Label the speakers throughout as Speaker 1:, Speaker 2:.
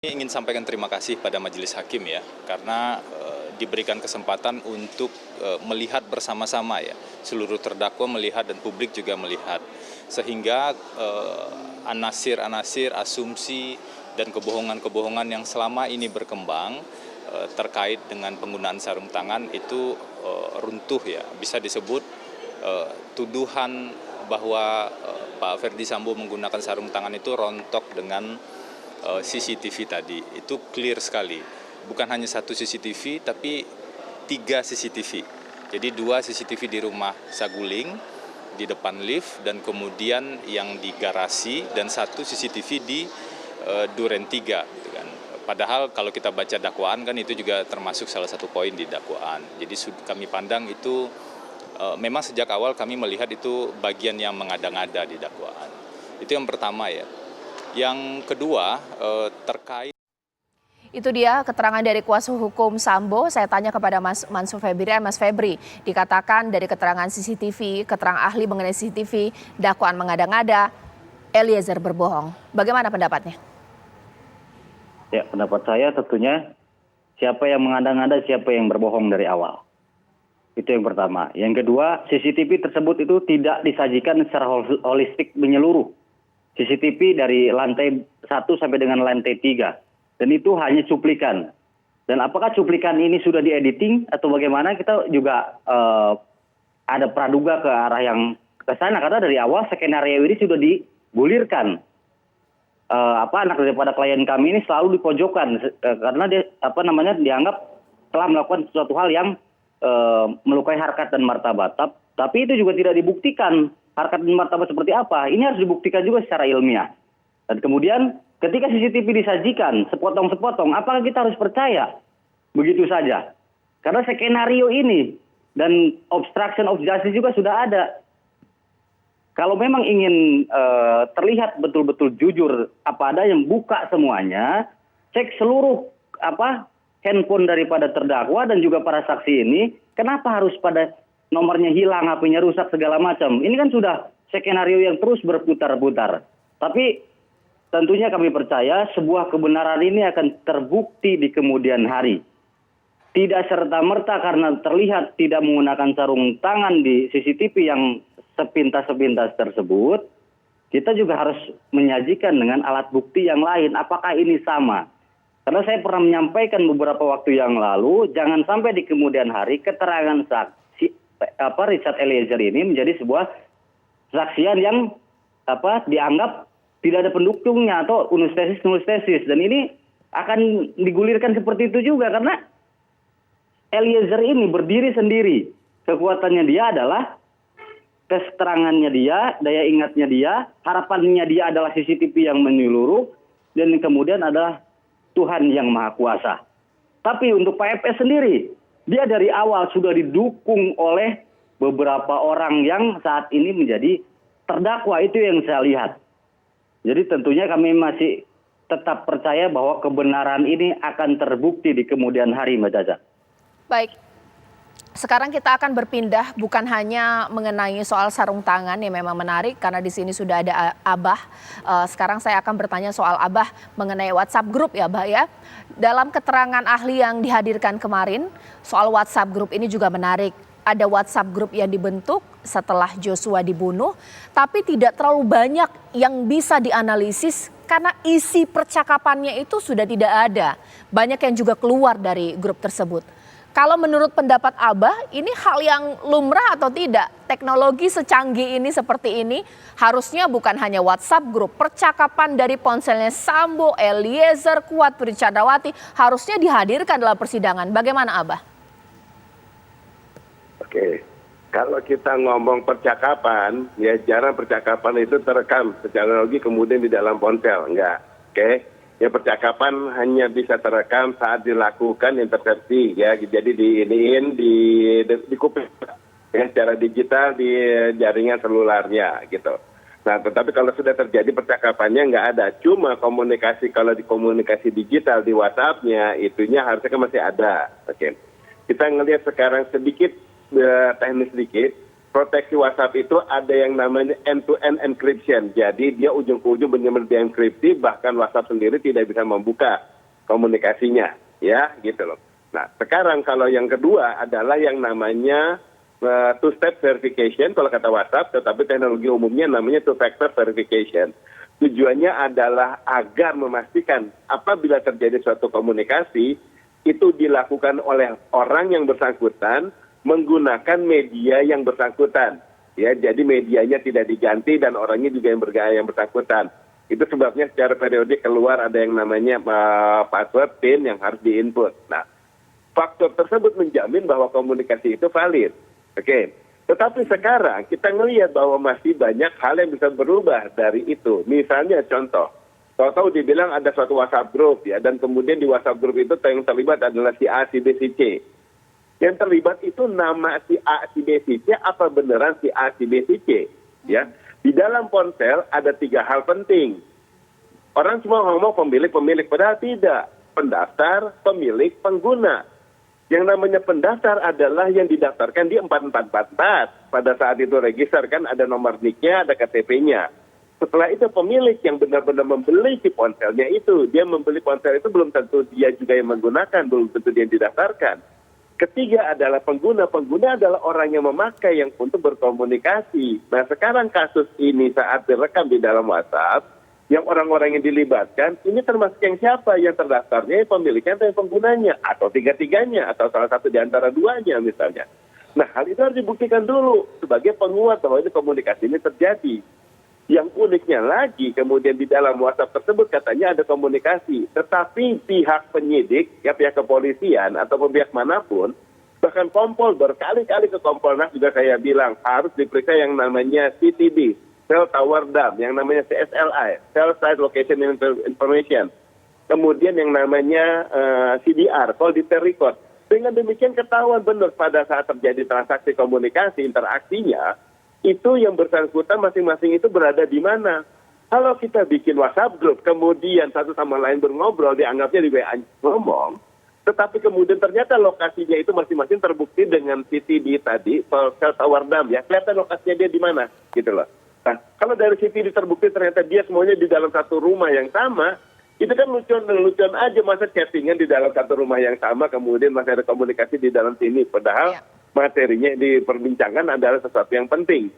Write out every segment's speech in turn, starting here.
Speaker 1: Ingin sampaikan terima kasih pada Majelis Hakim ya, karena diberikan kesempatan untuk melihat bersama-sama ya, seluruh terdakwa melihat dan publik juga melihat, sehingga anasir-anasir, asumsi dan kebohongan-kebohongan yang selama ini berkembang terkait dengan penggunaan sarung tangan itu runtuh ya, bisa disebut tuduhan bahwa Pak Ferdy Sambo menggunakan sarung tangan itu rontok dengan CCTV tadi, itu clear sekali. Bukan hanya satu CCTV, tapi 3 CCTV. Jadi 2 CCTV di rumah Saguling, di depan lift, dan kemudian yang di garasi, dan 1 CCTV di Duren 3. Gitu kan. Padahal kalau kita baca dakwaan kan itu juga termasuk salah satu poin di dakwaan. Jadi kami pandang itu, memang sejak awal kami melihat itu bagian yang mengada-ngada di dakwaan. Itu yang pertama ya. Yang kedua terkait
Speaker 2: itu dia keterangan dari kuasa hukum Sambo. Saya tanya kepada Mas Mansur Febrian, Mas Febri, dikatakan dari keterangan CCTV, keterangan ahli mengenai CCTV, dakwaan mengada-ngada, Eliezer berbohong. Bagaimana pendapatnya?
Speaker 3: Ya, pendapat saya tentunya siapa yang mengada-ngada, siapa yang berbohong dari awal. Itu yang pertama. Yang kedua, CCTV tersebut itu tidak disajikan secara holistik menyeluruh. CCTV dari lantai 1 sampai dengan lantai 3. Dan itu hanya cuplikan. Dan apakah cuplikan ini sudah diediting atau bagaimana, kita juga ada praduga ke arah yang ke sana. Karena dari awal skenario ini sudah digulirkan. Anak daripada klien kami ini selalu dipojokkan. Karena dia, dianggap telah melakukan sesuatu hal yang melukai harkat dan martabat. Tapi itu juga tidak dibuktikan. Harkat dan martabat seperti apa, ini harus dibuktikan juga secara ilmiah. Dan kemudian ketika CCTV disajikan sepotong-sepotong, apakah kita harus percaya begitu saja? Karena skenario ini dan obstruction of justice juga sudah ada. Kalau memang ingin terlihat betul-betul jujur apa ada yang buka semuanya, cek seluruh handphone daripada terdakwa dan juga para saksi ini, kenapa harus pada nomornya hilang, HP-nya rusak, segala macam. Ini kan sudah skenario yang terus berputar-putar. Tapi tentunya kami percaya sebuah kebenaran ini akan terbukti di kemudian hari. Tidak serta-merta karena terlihat tidak menggunakan sarung tangan di CCTV yang sepintas-sepintas tersebut, kita juga harus menyajikan dengan alat bukti yang lain. Apakah ini sama? Karena saya pernah menyampaikan beberapa waktu yang lalu, jangan sampai di kemudian hari keterangan saksi Richard Eliezer ini menjadi sebuah saksian yang dianggap tidak ada pendukungnya atau nustesis. Dan ini akan digulirkan seperti itu juga karena Eliezer ini berdiri sendiri. Kekuatannya dia adalah keterangannya dia, daya ingatnya dia, harapannya dia adalah CCTV yang menyeluruh, dan kemudian adalah Tuhan yang Maha Kuasa. Tapi untuk Pak FS sendiri, dia dari awal sudah didukung oleh beberapa orang yang saat ini menjadi terdakwa. Itu yang saya lihat. Jadi tentunya kami masih tetap percaya bahwa kebenaran ini akan terbukti di kemudian hari, Mbak Caca.
Speaker 2: Baik. Sekarang kita akan berpindah bukan hanya mengenai soal sarung tangan yang memang menarik karena di sini sudah ada Abah. Sekarang saya akan bertanya soal Abah mengenai WhatsApp group ya, Abah ya. Dalam keterangan ahli yang dihadirkan kemarin soal WhatsApp group ini juga menarik. Ada WhatsApp group yang dibentuk setelah Joshua dibunuh, tapi tidak terlalu banyak yang bisa dianalisis karena isi percakapannya itu sudah tidak ada. Banyak yang juga keluar dari grup tersebut. Kalau menurut pendapat Abah, ini hal yang lumrah atau tidak? Teknologi secanggih ini seperti ini harusnya bukan hanya WhatsApp group. Percakapan dari ponselnya Sambo, Eliezer, Kuat, Putri Chandrawati harusnya dihadirkan dalam persidangan. Bagaimana Abah?
Speaker 4: Oke, kalau kita ngomong percakapan, ya jarang percakapan itu terekam secara logis kemudian di dalam ponsel. Enggak, oke. Ya percakapan hanya bisa terekam saat dilakukan intercepsi ya, jadi di kuping ya, secara digital di jaringan selularnya gitu. Nah, tetapi kalau sudah terjadi percakapannya nggak ada, cuma komunikasi kalau di komunikasi digital di WhatsApp-nya itunya harusnya kan masih ada. Oke. Kita ngelihat sekarang sedikit teknis sedikit. Proteksi WhatsApp itu ada yang namanya end-to-end encryption. Jadi dia ujung ke ujung benar-benar dienkripsi, bahkan WhatsApp sendiri tidak bisa membuka. komunikasinya, ya gitu loh. Nah, sekarang kalau yang kedua adalah yang namanya two-step verification, kalau kata WhatsApp, tetapi teknologi umumnya namanya two-factor verification. Tujuannya adalah agar memastikan apabila terjadi suatu komunikasi, itu dilakukan oleh orang yang bersangkutan menggunakan media yang bersangkutan. Ya, jadi medianya tidak diganti dan orangnya juga yang bersangkutan. Itu sebabnya secara periodik keluar ada yang namanya password PIN yang harus diinput. Nah, faktor tersebut menjamin bahwa komunikasi itu valid. Oke. Tetapi sekarang kita melihat bahwa masih banyak hal yang bisa berubah dari itu. Misalnya contoh, tahu-tahu dibilang ada suatu WhatsApp group ya, dan kemudian di WhatsApp group itu yang terlibat adalah si A, si B, si C. Yang terlibat itu nama si A, si B, si C, apa beneran si A, si B, si C? Ya. Di dalam ponsel ada 3 hal penting. Orang cuma ngomong pemilik, padahal tidak. Pendaftar, pemilik, pengguna. Yang namanya pendaftar adalah yang didaftarkan di 4444. Pada saat itu register kan ada nomor NIK-nya, ada KTP-nya. Setelah itu pemilik yang benar-benar membeli si ponselnya itu. Dia membeli ponsel itu belum tentu dia juga yang menggunakan, belum tentu dia yang didaftarkan. Ketiga adalah pengguna. Pengguna adalah orang yang memakai yang untuk berkomunikasi. Nah sekarang kasus ini saat direkam di dalam WhatsApp, yang orang-orang yang dilibatkan, ini termasuk yang siapa? Yang terdaftarnya, pemiliknya atau yang penggunanya? Atau tiga-tiganya? Atau salah satu di antara duanya misalnya. Nah, hal itu harus dibuktikan dulu sebagai penguat bahwa ini komunikasi ini terjadi. Yang uniknya lagi, kemudian di dalam WhatsApp tersebut katanya ada komunikasi. Tetapi pihak penyidik, ya pihak kepolisian atau pihak manapun, bahkan Kompol berkali-kali ke Kompolnas juga saya bilang, harus diperiksa yang namanya CTD. Cell Tower Dam, yang namanya CSLI, Cell Site Location Information. Kemudian yang namanya CDR, Call Detail Record. Dengan demikian ketahuan benar pada saat terjadi transaksi komunikasi, interaksinya, itu yang bersangkutan masing-masing itu berada di mana. Kalau kita bikin WhatsApp group, kemudian satu sama lain berngobrol, dianggapnya di WA ngomong, tetapi kemudian ternyata lokasinya itu masing-masing terbukti dengan CTD tadi, Cell Tower Dam, ya, kelihatan lokasinya dia di mana, gitu loh. Nah, kalau dari CCTV terbukti ternyata dia semuanya di dalam satu rumah yang sama, itu kan lucuan aja masa chattingan di dalam satu rumah yang sama, kemudian masih ada komunikasi di dalam sini. Padahal materinya yang diperbincangkan adalah sesuatu yang penting.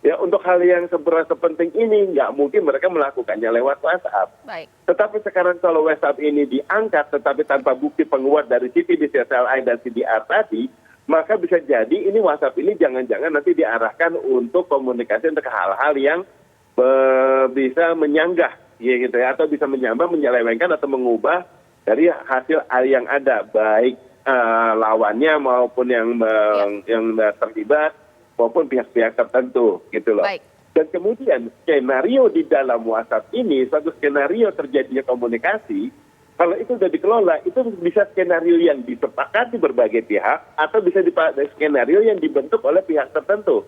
Speaker 4: Ya, untuk hal yang sepenting ini, nggak mungkin mereka melakukannya lewat WhatsApp.
Speaker 2: Baik.
Speaker 4: Tetapi sekarang kalau WhatsApp ini diangkat, tetapi tanpa bukti penguat dari CCTV, CSLI, dan CDR tadi, maka bisa jadi ini WhatsApp ini jangan-jangan nanti diarahkan untuk komunikasi untuk hal-hal yang bisa menyanggah, ya gitu ya, atau bisa menyambar, menyelewengkan atau mengubah dari hasil yang ada, baik lawannya maupun yang terlibat maupun pihak-pihak tertentu, gitu loh.
Speaker 2: Baik.
Speaker 4: Dan kemudian skenario di dalam WhatsApp ini, suatu skenario terjadinya komunikasi. Kalau itu sudah dikelola, itu bisa skenario yang disepakati berbagai pihak, atau bisa skenario yang dibentuk oleh pihak tertentu.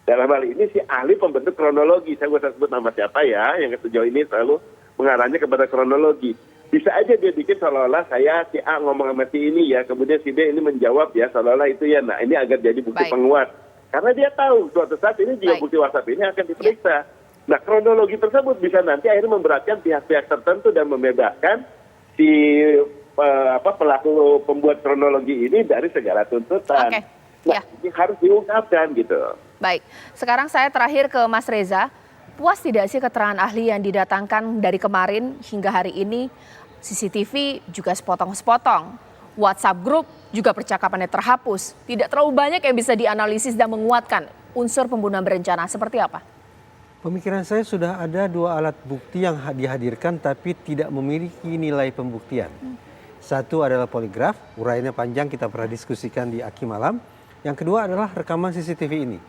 Speaker 4: Dalam hal ini si ahli pembentuk kronologi, saya nggak usah sebut nama siapa ya, yang sejauh ini selalu mengarahnya kepada kronologi. Bisa aja dia bikin seolah-olah saya si A ngomong sama si ini ya, kemudian si B ini menjawab ya, seolah-olah itu ya. Nah ini agar jadi bukti penguat. Karena dia tahu suatu saat ini juga bukti WhatsApp ini akan diperiksa. Nah kronologi tersebut bisa nanti akhirnya memberatkan pihak-pihak tertentu dan membebaskan si pelaku pembuat kronologi ini dari segala tuntutan. Nah, ini harus diungkapkan gitu.
Speaker 2: Baik, sekarang saya terakhir ke Mas Reza. Puas tidak sih keterangan ahli yang didatangkan dari kemarin hingga hari ini? CCTV juga sepotong-sepotong. WhatsApp group juga percakapannya terhapus. Tidak terlalu banyak yang bisa dianalisis dan menguatkan unsur pembunuhan berencana. Seperti apa?
Speaker 5: Pemikiran saya sudah ada 2 alat bukti yang dihadirkan tapi tidak memiliki nilai pembuktian. Satu adalah poligraf, uraiannya panjang, kita pernah diskusikan di Aki Malam. Yang kedua adalah rekaman CCTV ini.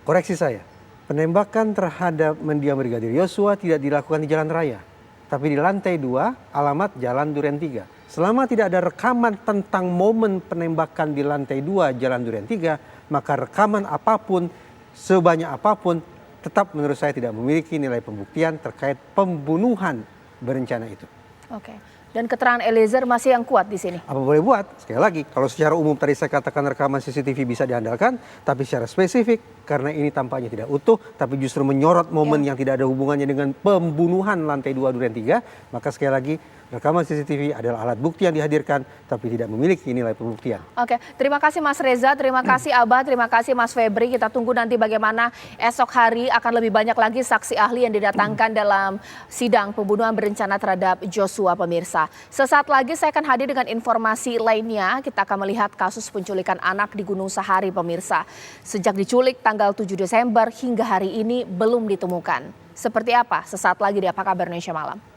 Speaker 5: Koreksi saya, penembakan terhadap mendiang Brigadir Yosua tidak dilakukan di jalan raya, tapi di lantai 2, alamat Jalan Duren 3. Selama tidak ada rekaman tentang momen penembakan di lantai 2 Jalan Duren 3, maka rekaman apapun, sebanyak apapun, tetap menurut saya tidak memiliki nilai pembuktian terkait pembunuhan berencana itu.
Speaker 2: Oke. Dan keterangan Eliezer masih yang kuat di sini.
Speaker 5: Apa boleh buat? Sekali lagi, kalau secara umum tadi saya katakan rekaman CCTV bisa diandalkan, tapi secara spesifik karena ini tampaknya tidak utuh, tapi justru menyorot momen yang tidak ada hubungannya dengan pembunuhan lantai 2 Duren 3, maka sekali lagi rekaman CCTV adalah alat bukti yang dihadirkan tapi tidak memiliki nilai pembuktian.
Speaker 2: Oke, terima kasih Mas Reza, terima kasih Abah, terima kasih Mas Febri. Kita tunggu nanti bagaimana esok hari akan lebih banyak lagi saksi ahli yang didatangkan dalam sidang pembunuhan berencana terhadap Joshua, pemirsa. Sesaat lagi saya akan hadir dengan informasi lainnya. Kita akan melihat kasus penculikan anak di Gunung Sahari, pemirsa. Sejak diculik tanggal 7 Desember hingga hari ini belum ditemukan. Seperti apa? Sesaat lagi di Apa Kabar Indonesia Malam.